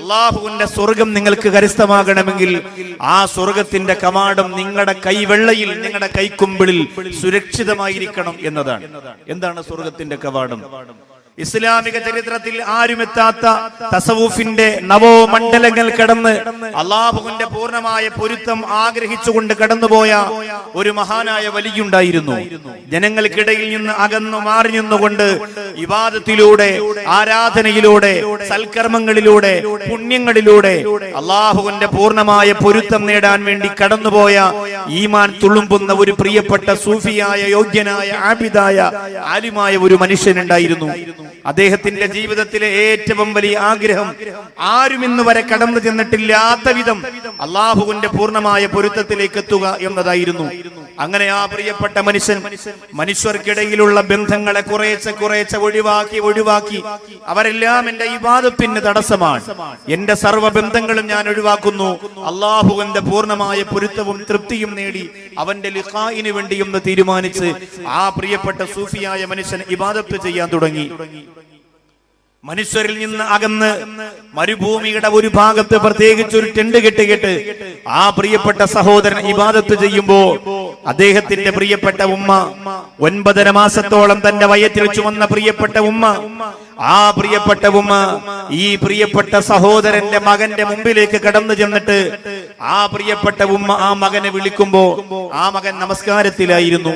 അള്ളാഹുവിന്റെ സ്വർഗം നിങ്ങൾക്ക് കരസ്ഥമാകണമെങ്കിൽ ആ സ്വർഗത്തിന്റെ കവാടം നിങ്ങളുടെ കൈവെള്ളയിൽ, നിങ്ങളുടെ കൈക്കുമ്പിളിൽ സുരക്ഷിതമായിരിക്കണം എന്നതാണ്. എന്താണ് സ്വർഗത്തിന്റെ കവാടം? ഇസ്ലാമിക ചരിത്രത്തിൽ ആരുമെത്താത്ത തസവൂഫിന്റെ നവോമണ്ഡലങ്ങൾ കടന്ന് അള്ളാഹുവിന്റെ പൂർണ്ണമായ പൊരുത്തം ആഗ്രഹിച്ചുകൊണ്ട് കടന്നുപോയ ഒരു മഹാനായ വലിയുണ്ടായിരുന്നു. ജനങ്ങൾക്കിടയിൽ നിന്ന് അകന്നു മാറി നിന്നുകൊണ്ട് ഇബാദത്തിലൂടെ, ആരാധനയിലൂടെ, സൽക്കർമ്മങ്ങളിലൂടെ, പുണ്യങ്ങളിലൂടെ അള്ളാഹുവിന്റെ പൂർണ്ണമായ പൊരുത്തം നേടാൻ വേണ്ടി കടന്നുപോയ ഈമാൻ തുളുമ്പുന്ന ഒരു പ്രിയപ്പെട്ട സൂഫിയായ, യോഗ്യനായ, ആബിദായ, ആലിമായ ഒരു മനുഷ്യനുണ്ടായിരുന്നു. അദ്ദേഹത്തിന്റെ ജീവിതത്തിലെ ഏറ്റവും വലിയ ആഗ്രഹം ആരും ഇന്ന് വരെ കടന്നു ചെന്നിട്ടില്ലാത്ത വിധം അള്ളാഹുവിന്റെ പൂർണ്ണമായ പൊരുത്തത്തിലേക്ക് എത്തുക എന്നതായിരുന്നു. അങ്ങനെ ആ പ്രിയപ്പെട്ട മനുഷ്യൻ മനുഷ്യർക്കിടയിലുള്ള ബന്ധങ്ങളെ കുറേശ്ശെ ഒഴിവാക്കി അവരെല്ലാം എന്റെ ഇബാദത്തിന് തടസ്സമാണ്, എന്റെ സർവ്വ ബന്ധങ്ങളും ഞാൻ ഒഴിവാക്കുന്നു, അള്ളാഹുവിന്റെ പൂർണ്ണമായ പൊരുത്തവും തൃപ്തിയും നേടി അവന്റെ ലിഖാഇന് വേണ്ടി എന്ന് തീരുമാനിച്ച് ആ പ്രിയപ്പെട്ട സൂഫിയായ മനുഷ്യൻ ഇബാദത്ത് ചെയ്യാൻ തുടങ്ങി. മനുഷ്യരിൽ നിന്ന് അകന്ന് മരുഭൂമിയുടെ ഒരു ഭാഗത്ത് പ്രത്യേകിച്ച് ഒരു ടെന്റ് കെട്ടിയിട്ട് ആ പ്രിയപ്പെട്ട സഹോദരൻ ഇബാദത്ത് ചെയ്യുമ്പോ അദ്ദേഹത്തിന്റെ പ്രിയപ്പെട്ട ഉമ്മ, 9.5 മാസത്തോളം തന്റെ വയറ്റിൽ ചുമന്ന പ്രിയപ്പെട്ട ഉമ്മ, ആ പ്രിയപ്പെട്ട ഉമ്മ ഈ പ്രിയപ്പെട്ട സഹോദരന്റെ മകന്റെ മുമ്പിലേക്ക് കടന്നു ചെന്നിട്ട് ആ പ്രിയപ്പെട്ട ഉമ്മ ആ മകനെ വിളിക്കുമ്പോ ആ മകൻ നമസ്കാരത്തിലായിരുന്നു,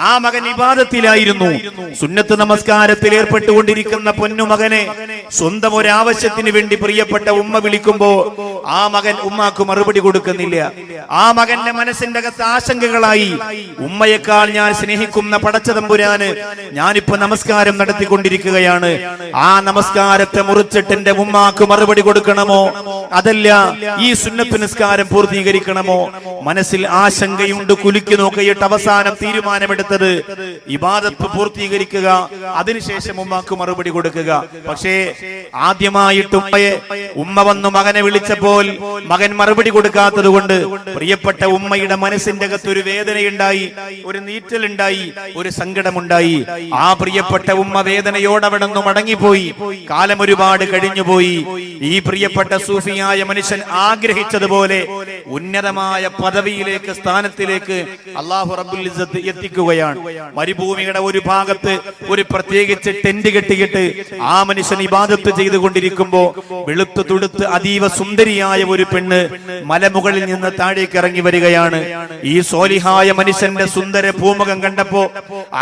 ആ മകൻ ഇബാദത്തിലായിരുന്നു. സുന്നത്ത് നമസ്കാരത്തിൽ ഏർപ്പെട്ടുകൊണ്ടിരിക്കുന്ന പൊന്നുമകനെ സ്വന്തം ഒരു ആവശ്യത്തിന് വേണ്ടി പ്രിയപ്പെട്ട ഉമ്മ വിളിക്കുമ്പോ ആ മകൻ ഉമ്മാക്ക് മറുപടി കൊടുക്കുന്നില്ല. ആ മകന്റെ മനസ്സിന്റെ അകത്ത് ആശങ്കകളായി, ഉമ്മയെക്കാൾ ഞാൻ സ്നേഹിക്കുന്ന പടച്ചതമ്പുരാന് ഞാനിപ്പോ നമസ്കാരം നടത്തിക്കൊണ്ടിരിക്കുകയാണ്, ആ നമസ്കാരത്തെ മുറിച്ചിട്ട് എന്റെ ഉമ്മാക്ക് മറുപടി കൊടുക്കണമോ, അതല്ല ഈ സുന്നത്ത് നിസ്കാരം പൂർത്തീകരിക്കണമോ? മനസ്സിൽ ആശങ്കയുണ്ട്. കുലുക്കി നോക്കിയിട്ട് അവസാനം തീരുമാനമെടുത്തത് ഇബാദത്ത് പൂർത്തീകരിക്കുക, അതിനുശേഷം ഉമ്മാക്ക് മറുപടി കൊടുക്കുക. പക്ഷേ ആദ്യമായിട്ട് ഉമ്മ വന്നു മകനെ വിളിച്ചപ്പോൾ മകൻ മറുപടി കൊടുക്കാത്തത് കൊണ്ട് പ്രിയപ്പെട്ട ഉമ്മയുടെ മനസ്സിന്റെ അകത്ത് ഒരു വേദനയുണ്ടായി, ഒരു നീറ്റലുണ്ടായി, ഒരു സങ്കടമുണ്ടായി. ആ പ്രിയപ്പെട്ട ഉമ്മ വേദനയോടെ അവിടെ നിന്ന് മടങ്ങിപ്പോയി. കാലം ഒരുപാട് കഴിഞ്ഞുപോയി. ഈ പ്രിയപ്പെട്ട സൂഫിയായ മനുഷ്യൻ ആഗ്രഹിച്ചതുപോലെ ഉന്നതമായ പദവിയിലേക്ക്, സ്ഥാനത്തിലേക്ക് അല്ലാഹു റബ്ബുൽ ഇസ്സത്ത് എത്തിക്കുകയാണ്. മരുഭൂമിയുടെ ഒരു ഭാഗത്ത് ഒരു പ്രത്യേകിച്ച് ടെന്റ് കെട്ടിയിട്ട് ആ മനുഷ്യൻ ഇബാദത്ത് ചെയ്തുകൊണ്ടിരിക്കുമ്പോ വെളുത്തു തുടുത്ത് അതീവ സുന്ദരിയായ ഒരു പെണ്ണ് മലമുകളിൽ നിന്ന് താഴേക്ക് ഇറങ്ങി വരികയാണ്. ഈ സോലിഹായ മനുഷ്യന്റെ സുന്ദര പൂമുഖം കണ്ടപ്പോ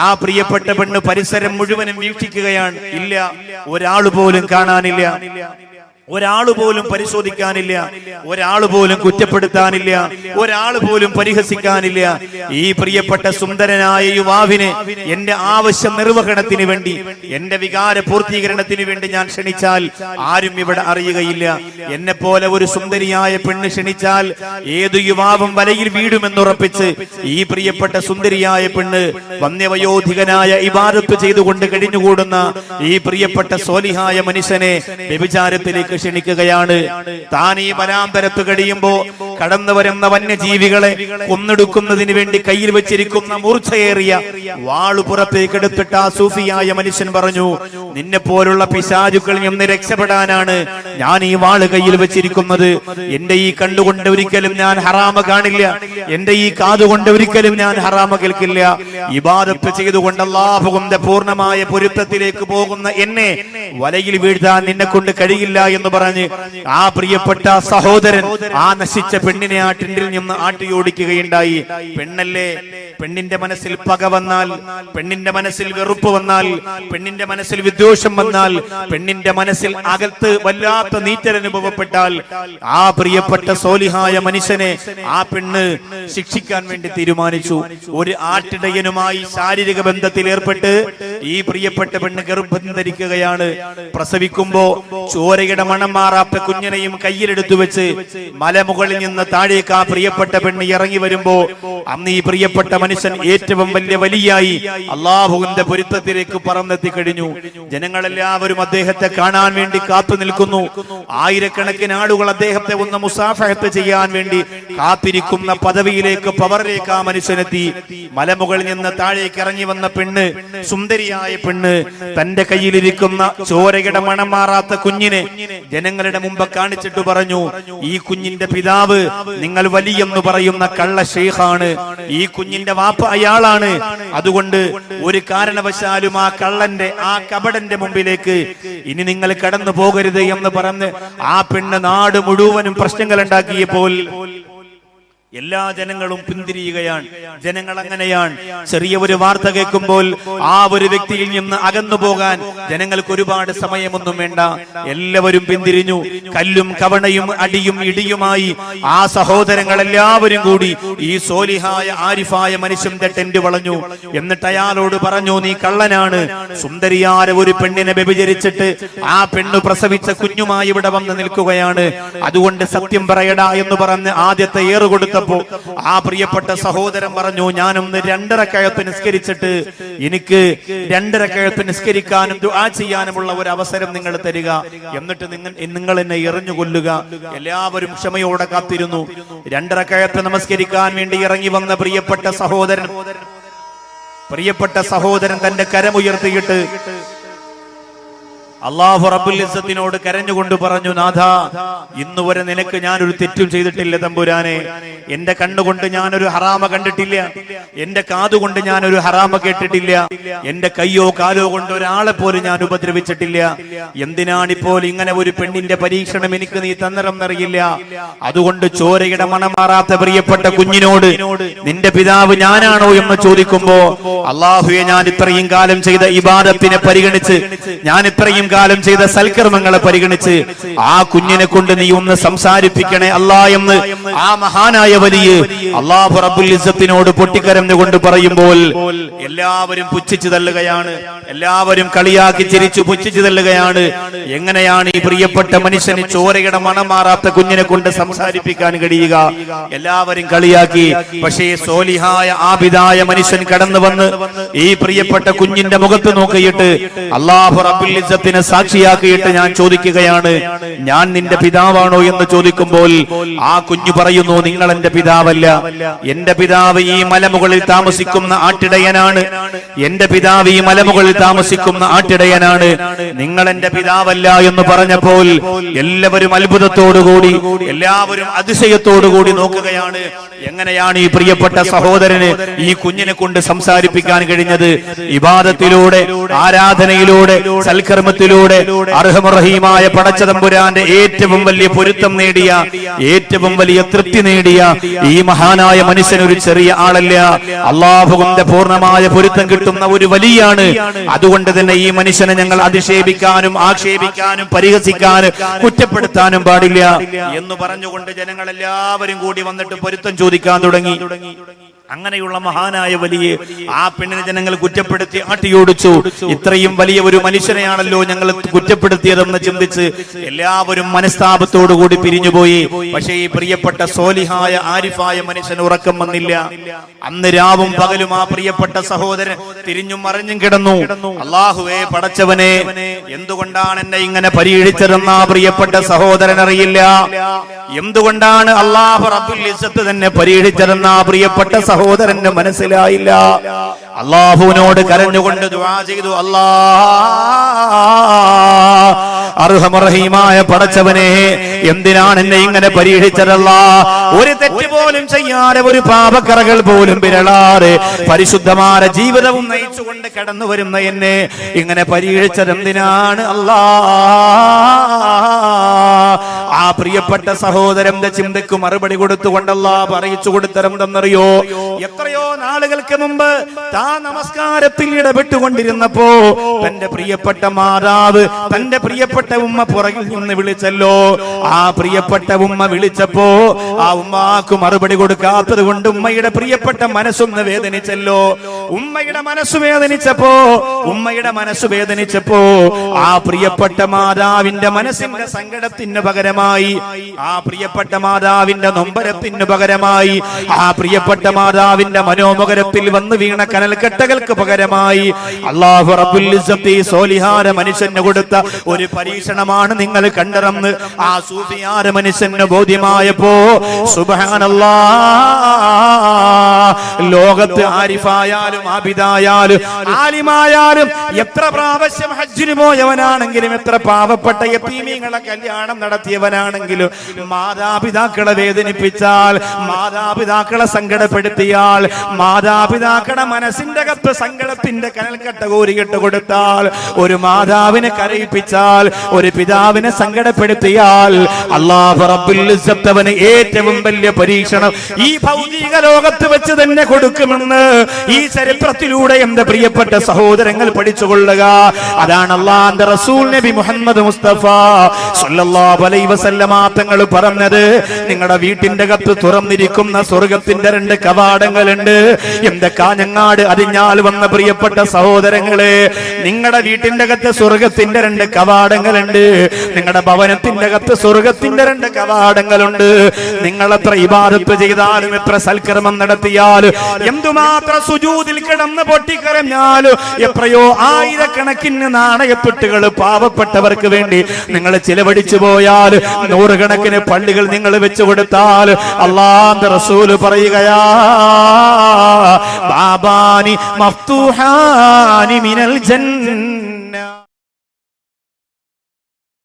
ആ പ്രിയപ്പെട്ട പെണ്ണ് പരിസരം മുഴുവനും വീക്ഷിക്കുകയാണ്. ഇല്ല, ഒരാൾ പോലും കാണാനില്ല, ഒരാൾ പോലും പരിശോധിക്കാനില്ല, ഒരാൾ പോലും കുറ്റപ്പെടുത്താനില്ല, ഒരാൾ പോലും പരിഹസിക്കാനില്ല. ഈ പ്രിയപ്പെട്ട സുന്ദരനായ യുവാവിനെ എന്റെ ആവശ്യ നിർവഹണത്തിന് വേണ്ടി, എന്റെ വികാര പൂർത്തീകരണത്തിന് വേണ്ടി ഞാൻ ക്ഷണിച്ചാൽ ആരും ഇവിടെ അറിയുകയില്ല. എന്നെ പോലെ ഒരു സുന്ദരിയായ പെണ്ണ് ക്ഷണിച്ചാൽ ഏതു യുവാവും വലയിൽ വീടുമെന്നുറപ്പിച്ച് ഈ പ്രിയപ്പെട്ട സുന്ദരിയായ പെണ്ണ് വന്യവയോധികനായ ഇബാദത്ത് ചെയ്തുകൊണ്ട് കഴിഞ്ഞുകൂടുന്ന ഈ പ്രിയപ്പെട്ട സോലിഹായ മനുഷ്യനെ വ്യഭിചാരത്തിലേക്ക് ക്ഷണിക്കുകയാണ്. താൻ ഈ വനാന്തരത്ത് കഴിയുമ്പോ കടന്നു വരുന്ന വന്യജീവികളെ കൊന്നെടുക്കുന്നതിന് വേണ്ടി കയ്യിൽ വെച്ചിരിക്കുന്ന മൂർച്ചയേറിയ വാള് പുറത്തേക്ക് എടുത്തിട്ട് ആ സൂഫിയായ മനുഷ്യൻ പറഞ്ഞു, നിന്നെ പോലുള്ള പിശാചുക്കളിൽ നിന്ന് രക്ഷപ്പെടാനാണ് ഞാൻ ഈ വാള് കയ്യിൽ വെച്ചിരിക്കുന്നത്. എന്റെ ഈ കണ്ടുകൊണ്ട് ഒരിക്കലും ഞാൻ ഹറാമ കാണില്ല, എന്റെ ഈ കാതുകൊണ്ട് ഒരിക്കലും ഞാൻ ഹറാമ കേൾക്കില്ല. ഇബാദത്ത് ചെയ്തുകൊണ്ട് അല്ലാഹുവിന്റെ പൂർണ്ണമായ പൊരുത്തത്തിലേക്ക് പോകുന്ന എന്നെ വലയിൽ വീഴ്ത്താൻ നിന്നെ കൊണ്ട് കഴിയില്ല എന്ന് പറഞ്ഞ് ആ പ്രിയപ്പെട്ട സഹോദരൻ ആ നശിച്ച പെണ്ണിനെ ആ ടെന്റിൽ നിന്ന് ആട്ടിയോടിക്കുകയുണ്ടായി. പെണ്ണല്ലേ, പെണ്ണിന്റെ മനസ്സിൽ പക വന്നാൽ, പെണ്ണിന്റെ മനസ്സിൽ വെറുപ്പ് വന്നാൽ, പെണ്ണിന്റെ മനസ്സിൽ വിദ്വേഷം വന്നാൽ, പെണ്ണിന്റെ മനസ്സിൽ അകത്ത് വല്ലാത്ത നീറ്റൽ അനുഭവപ്പെട്ടാൽ ആ പ്രിയപ്പെട്ട സോലിഹായ മനുഷ്യനെ ആ പെണ്ണ് ശിക്ഷിക്കാൻ വേണ്ടി തീരുമാനിച്ചു. ഒരു ആട്ടിടയനുമായി ശാരീരിക ബന്ധത്തിൽ ഏർപ്പെട്ട് ഈ പ്രിയപ്പെട്ട പെണ്ണ് ഗർഭം ധരിക്കുകയാണ്. പ്രസവിക്കുമ്പോ ചോരയുടെ മണം മാറാത്ത കുഞ്ഞിനെയും കയ്യിലെടുത്തു വെച്ച് മലമുകളിൽ നിന്ന് നിന്ന് താഴേക്ക് ആ പ്രിയപ്പെട്ട പെണ്ണ് ഇറങ്ങി വരുമ്പോ അന്ന് ഈ പ്രിയപ്പെട്ട മനുഷ്യൻ ഏറ്റവും വലിയ വലിയായി അള്ളാഹുവിന്റെ പൊരുത്തത്തിലേക്ക് പറന്നെത്തി കഴിഞ്ഞു. ജനങ്ങളെല്ലാവരും അദ്ദേഹത്തെ കാണാൻ വേണ്ടി കാത്തു നിൽക്കുന്നു. ആയിരക്കണക്കിന് ആളുകൾ അദ്ദേഹത്തെ ഒന്ന് മുസാഫഹത്ത് ചെയ്യാൻ വേണ്ടി കാത്തിരിക്കുന്ന പദവിയിലേക്ക്, പവറിലേക്ക് ആ മനുഷ്യനെത്തി. മലമുകളിൽ നിന്ന് താഴേക്ക് ഇറങ്ങി വന്ന പെണ്ണ്, സുന്ദരിയായ പെണ്ണ്, തന്റെ കയ്യിലിരിക്കുന്ന ചോരയുടെ മണം മാറാത്ത കുഞ്ഞിനെ ജനങ്ങളുടെ മുമ്പ് കാണിച്ചിട്ട് പറഞ്ഞു, ഈ കുഞ്ഞിന്റെ പിതാവ് നിങ്ങൾ വലിയെന്ന് പറയുന്ന കള്ള ഷെയ്ഖാണ്, ഈ കുഞ്ഞിന്റെ വാപ്പ അയാളാണ്. അതുകൊണ്ട് ഒരു കാരണവശാലും ആ കള്ളന്റെ, ആ കപടന്റെ മുമ്പിലേക്ക് ഇനി നിങ്ങൾ കടന്നു പോകരുത് എന്ന് പറഞ്ഞ് ആ പെണ്ണ് നാട് മുഴുവനും പ്രശ്നങ്ങൾ ഉണ്ടാക്കിയപ്പോൾ എല്ലാ ജനങ്ങളും പിന്തിരിയുകയാണ്. ജനങ്ങൾ അങ്ങനെയാണ്. ചെറിയ ഒരു വാർത്ത കേൾക്കുമ്പോൾ ആ ഒരു വ്യക്തിയിൽ നിന്ന് അകന്നു പോകാൻ ജനങ്ങൾക്ക് ഒരുപാട് സമയമൊന്നും വേണ്ട. എല്ലാവരും പിന്തിരിഞ്ഞു. കല്ലും കവണയും അടിയും ഇടിയുമായി ആ സഹോദരങ്ങൾ എല്ലാവരും കൂടി ഈ സോലിഹായ ആരിഫായ മനുഷ്യന്റെ ടെന്റ് വളഞ്ഞു. എന്നിട്ട് അയാളോട് പറഞ്ഞു, നീ കള്ളനാണ്. സുന്ദരിയായ ഒരു പെണ്ണിനെ വ്യഭിചരിച്ചിട്ട് ആ പെണ്ണ് പ്രസവിച്ച കുഞ്ഞുമായി ഇവിടെ വന്ന് നിൽക്കുകയാണ്. അതുകൊണ്ട് സത്യം പറയടാ എന്ന് പറഞ്ഞ് ആദ്യത്തെ ഏറ് കൊടുത്ത ആ പ്രിയപ്പെട്ട സഹോദരൻ പറഞ്ഞു, ഞാനൊന്ന് 2 റക്അത്ത് നിസ്കരിച്ചിട്ട് എനിക്ക് 2 റക്അത്ത് നിസ്കരിക്കാനും ദുആ ചെയ്യാനുമുള്ള ഒരു അവസരം നിങ്ങൾ തരിക, എന്നിട്ട് നിങ്ങൾ എന്നെ എറിഞ്ഞു കൊല്ലുക. എല്ലാവരും ക്ഷമയോടെ കാത്തിരുന്നു. 2 റക്അത്ത് നമസ്കരിക്കാൻ വേണ്ടി ഇറങ്ങി വന്ന പ്രിയപ്പെട്ട സഹോദരൻ തന്റെ കരമുയർത്തിയിട്ട് അല്ലാഹു റബ്ബുൽ ഇസ്സത്തിനോട് കരഞ്ഞുകൊണ്ട് പറഞ്ഞു, നാഥാ, ഇന്നുവരെ നിനക്ക് ഞാനൊരു തെറ്റും ചെയ്തിട്ടില്ല തമ്പുരാനെ. എന്റെ കണ്ണുകൊണ്ട് ഞാനൊരു ഹറാമ കണ്ടിട്ടില്ല, എന്റെ കാതുകൊണ്ട് ഞാനൊരു ഹറാമ കേട്ടിട്ടില്ല, എന്റെ കയ്യോ കാലോ കൊണ്ട് ഒരാളെ പോലും ഞാൻ ഉപദ്രവിച്ചിട്ടില്ല. എന്തിനാണിപ്പോൾ ഇങ്ങനെ ഒരു പെണ്ണിന്റെ പരീക്ഷണം എനിക്ക് നീ തന്നറിയില്ല. അതുകൊണ്ട് ചോരയുടെ മണം മാറാത്ത പ്രിയപ്പെട്ട കുഞ്ഞിനോട് നിന്റെ പിതാവ് ഞാനാണോ എന്ന് ചോദിക്കുമ്പോ, അല്ലാഹുവേ, ഞാൻ ഇത്രയും കാലം ചെയ്ത ഇബാദത്തിനെ പരിഗണിച്ച്, ഞാൻ ഇത്രയും കാലം ചെയ്ത സൽക്കർമ്മങ്ങളെ പരിഗണിച്ച് ആ കുഞ്ഞിനെ കൊണ്ട് നീ ഒന്ന് സംസാരിപ്പിക്കണേ അല്ലാ എന്ന് ആ മഹാനായ വലിയ അല്ലാഹു റബ്ബുൽ ഇസ്സത്തിനോട് പൊട്ടിക്കരഞ്ഞുകൊണ്ട് പറയുമ്പോൾ എല്ലാവരും പുച്ഛിച്ചു തള്ളുകയാണ്. എല്ലാവരും കളിയാക്കി ചിരിച്ചു പുച്ഛിച്ചു തള്ളുകയാണ്. എങ്ങനെയാണ് ഈ പ്രിയപ്പെട്ട മനുഷ്യന് ചോരയുടെ മണം മാറാത്ത കുഞ്ഞിനെ കൊണ്ട് സംസാരിപ്പിക്കാൻ കഴിയുക? എല്ലാവരും കളിയാക്കി. പക്ഷേ സോലിഹായ ആബിദായ മനുഷ്യൻ കടന്നു വന്ന് ഈ പ്രിയപ്പെട്ട കുഞ്ഞിന്റെ മുഖത്ത് നോക്കിയിട്ട് അല്ലാഹു റബ്ബുൽ ഇസ്സത്തിനെ സാക്ഷിയാക്കിയിട്ട് ഞാൻ ചോദിക്കുകയാണ്, ഞാൻ നിന്റെ പിതാവാണോ എന്ന് ചോദിക്കുമ്പോൾ ആ കുഞ്ഞു പറയുന്നു, നിങ്ങൾ എന്റെ പിതാവല്ല. എന്റെ പിതാവ് ഈ മലമുകളിൽ താമസിക്കുന്ന ആട്ടിടയനാണ്. എന്റെ പിതാവ് ഈ മലമുകളിൽ താമസിക്കുന്ന ആട്ടിടയനാണ്. നിങ്ങൾ എന്റെ പിതാവല്ല എന്ന് പറഞ്ഞപ്പോൾ എല്ലാവരും അത്ഭുതത്തോടുകൂടി, എല്ലാവരും അതിശയത്തോടുകൂടി നോക്കുകയാണ്. എങ്ങനെയാണ് ഈ പ്രിയപ്പെട്ട സഹോദരന് ഈ കുഞ്ഞിനെ കൊണ്ട് സംസാരിപ്പിക്കാൻ കഴിഞ്ഞത്? ഇബാദത്തിലൂടെ, ആരാധനയിലൂടെ, സൽക്കർമ്മത്തിലൂടെ അർഹമറഹീമായ പടച്ച തമ്പുരാന്റെ ഏറ്റവും വലിയ പൊരുത്തം നേടിയ, ഏറ്റവും വലിയ തൃപ്തി നേടിയ ഈ മഹാനായ മനുഷ്യൻ ഒരു ചെറിയ ആളല്ല. അല്ലാഹുവിന്റെ പൂർണ്ണമായ പൊരുത്തം കിട്ടുന്ന ഒരു വലിയാണ്. അതുകൊണ്ട് തന്നെ ഈ മനുഷ്യനെ ഞങ്ങൾ അധിക്ഷേപിക്കാനും ആക്ഷേപിക്കാനും പരിഹസിക്കാനും കുറ്റപ്പെടുത്താനും പാടില്ല എന്ന് പറഞ്ഞുകൊണ്ട് ജനങ്ങളെല്ലാവരും കൂടി വന്നിട്ട് പൊരുത്തം ചോദിക്കാൻ തുടങ്ങി. അങ്ങനെയുള്ള മഹാനായ വലിയ ആ പെണ്ണിനെ ജനങ്ങൾ കുറ്റപ്പെടുത്തി ആട്ടിയോടിച്ചു. ഇത്രയും വലിയ ഒരു മനുഷ്യനെയാണല്ലോ ഞങ്ങൾ കുറ്റപ്പെടുത്തിയതെന്ന് ചിന്തിച്ച് എല്ലാവരും മനസ്താപത്തോടുകൂടി പിരിഞ്ഞുപോയി. പക്ഷേ ഈ പ്രിയപ്പെട്ട സോലിഹായ ആരിഫായ മനുഷ്യന് ഉറക്കം വന്നില്ല. അന്ന് രാവും പകലും ആ പ്രിയപ്പെട്ട സഹോദരൻ തിരിഞ്ഞും മറിഞ്ഞും കിടന്നു. അല്ലാഹുവേ, പടച്ചവനെ, എന്തുകൊണ്ടാണ് എന്നെ ഇങ്ങനെ പരീക്ഷിച്ചതെന്ന് ആ പ്രിയപ്പെട്ട സഹോദരൻ അറിയില്ല. എന്തുകൊണ്ടാണ് അല്ലാഹു റബ്ബുൽ ഇസ്സത്ത് തന്നെ പരീക്ഷിച്ചതെന്ന് ആ പ്രിയപ്പെട്ട സഹോദരന് മനസ്സിലായില്ല. അല്ലാഹുവിനോട് കരഞ്ഞുകൊണ്ട് ദുആ ചെയ്തു, അല്ലാ, അർഹമറഹീമായ പടച്ചവനെ, എന്തിനാണ് എന്നെ ഇങ്ങനെ പരീക്ഷിച്ചതല്ലാ? ഒരു തെറ്റ് പോലും ചെയ്യാതെ, ഒരു പാപക്കറകൾ പോലും വിരളാതെ പരിശുദ്ധമായ ജീവിതവും നയിച്ചുകൊണ്ട് കടന്നു വരുന്ന എന്നെ ഇങ്ങനെ പരീക്ഷിച്ചത് എന്തിനാണ് അല്ലാ? ആ പ്രിയപ്പെട്ട സഹോദരന്റെ ചിന്തയ്ക്ക് മറുപടി കൊടുത്തുകൊണ്ടല്ല പറയിച്ചു കൊടുത്തരെന്തെന്നറിയോ? എത്രയോ നാളുകൾക്ക് മുമ്പ് താൻ നമസ്കാരത്തിൽ ഇടപെട്ടുകൊണ്ടിരുന്നപ്പോ തന്റെ പ്രിയപ്പെട്ട മാതാവ്, തന്റെ പ്രിയപ്പെട്ട ഉമ്മ പുറകിൽ നിന്ന് വിളിച്ചല്ലോ. ആ പ്രിയപ്പെട്ട ഉമ്മ വിളിച്ചപ്പോ ആ ഉമ്മാക്ക് മറുപടി കൊടുക്കാത്തത് കൊണ്ട് ഉമ്മയുടെ പ്രിയപ്പെട്ട മനസ്സൊന്ന് വേദനിച്ചല്ലോ. ഉമ്മയുടെ മനസ്സ് വേദനിച്ചപ്പോ ആ പ്രിയപ്പെട്ട മാതാവിന്റെ മനസ്സിന്റെ സങ്കടത്തിന് പകരമായി, ആ പ്രിയപ്പെട്ട മാതാവിന്റെ നൊമ്പരത്തിന് പകരമായി, ആ പ്രിയപ്പെട്ട മാതാവിന്റെ മനോമുഖരത്തിൽ വന്നു വീണ കനൽക്കട്ടകൾക്ക് പകരമായി അല്ലാഹു റബ്ബുൽ ഇസ്സത്തി സോലിഹാര മനുഷ്യന് കൊടുത്ത ഒരു പരീക്ഷണമാണ് നിങ്ങൾ കണ്ടതെന്ന് ആ സൂഫിയാര മനുഷ്യന് ബോധ്യമായപ്പോ സുബ്ഹാനല്ലാഹ്, ലോകത്ത് ആരിഫായാലും ആബിദായാലും ആലിമായാലും എത്ര പ്രാവശ്യം ഹജ്ജിന് പോയവനാണെങ്കിലും എത്ര പാവപ്പെട്ട യതീമീങ്ങളെ കല്യാണം നടത്തിയവനാണെങ്കിലും മാതാപിതാക്കളെ വേദനിപ്പിച്ചാൽ, മാതാപിതാക്കളെ സങ്കടപ്പെടുത്തിയാൽ, മാതാപിതാക്കളുടെ മനസ്സിന്റെ അകത്ത് സങ്കടത്തിന്റെ കനൽക്കട്ട കോരികെട്ട് കൊടുത്താൽ, ഒരു മാതാവിനെ കരയിപ്പിച്ചാൽ, ഒരു പിതാവിനെ സങ്കടപ്പെടുത്തിയാൽ അല്ലാഹു റബ്ബുൽ ഇസ്സത്ത് അവന് ഏറ്റവും വലിയ പരീക്ഷണം ഈ ഭൗതിക ലോകത്ത് വെച്ച് തന്നെ കൊടുക്കുമെന്ന് ഈ ചരിത്രത്തിലൂടെ എന്റെ പ്രിയപ്പെട്ട സഹോദരങ്ങൾ പഠിച്ചുകൊള്ളുക. അതാണ് അല്ലാഹുവിന്റെ റസൂൽ നബി മുഹമ്മദ് മുസ്തഫ സല്ലല്ലാഹു അലൈഹി വസല്ലമ തങ്ങൾ പറഞ്ഞത്. നിങ്ങളുടെ വീട്ടിന്റെ അകത്ത് തുറന്നിരിക്കുന്ന സ്വർഗത്തിന്റെ 2 കവാടങ്ങളുണ്ട്. എന്റെ കാഞ്ഞങ്ങാട് അതിഞ്ഞാൽ വന്ന പ്രിയപ്പെട്ട സഹോദരങ്ങളെ, നിങ്ങളുടെ വീട്ടിന്റെ അകത്ത് സ്വർഗത്തിന്റെ 2 കവാടങ്ങളുണ്ട്. നിങ്ങളുടെ ഭവനത്തിന്റെ അകത്ത് സ്വർഗത്തിന്റെ 2 കവാടങ്ങളുണ്ട്. നിങ്ങൾ എത്ര ഇബാദത്ത് ചെയ്താലും, എത്ര സൽക്കർമ്മം നടത്തിയാലും, എന്തുമാത്രം സുജൂദിൽ കിടന്ന് പൊട്ടിക്കരഞ്ഞാലും, എത്രയോ ആയിരക്കണക്കിന് നാണയത്തുട്ടുകൾ പാവപ്പെട്ടവർക്ക് വേണ്ടി നിങ്ങൾ ചിലവഴിച്ചു പോയാൽ, 100 കണക്കിന് പള്ളികൾ നിങ്ങൾ വെച്ചു കൊടുത്താൽ, അല്ലാഹുവിന്റെ റസൂല് പറയുകയാ ബാബാനി മഫ്തൂഹാനി മിനൽ ജന്ന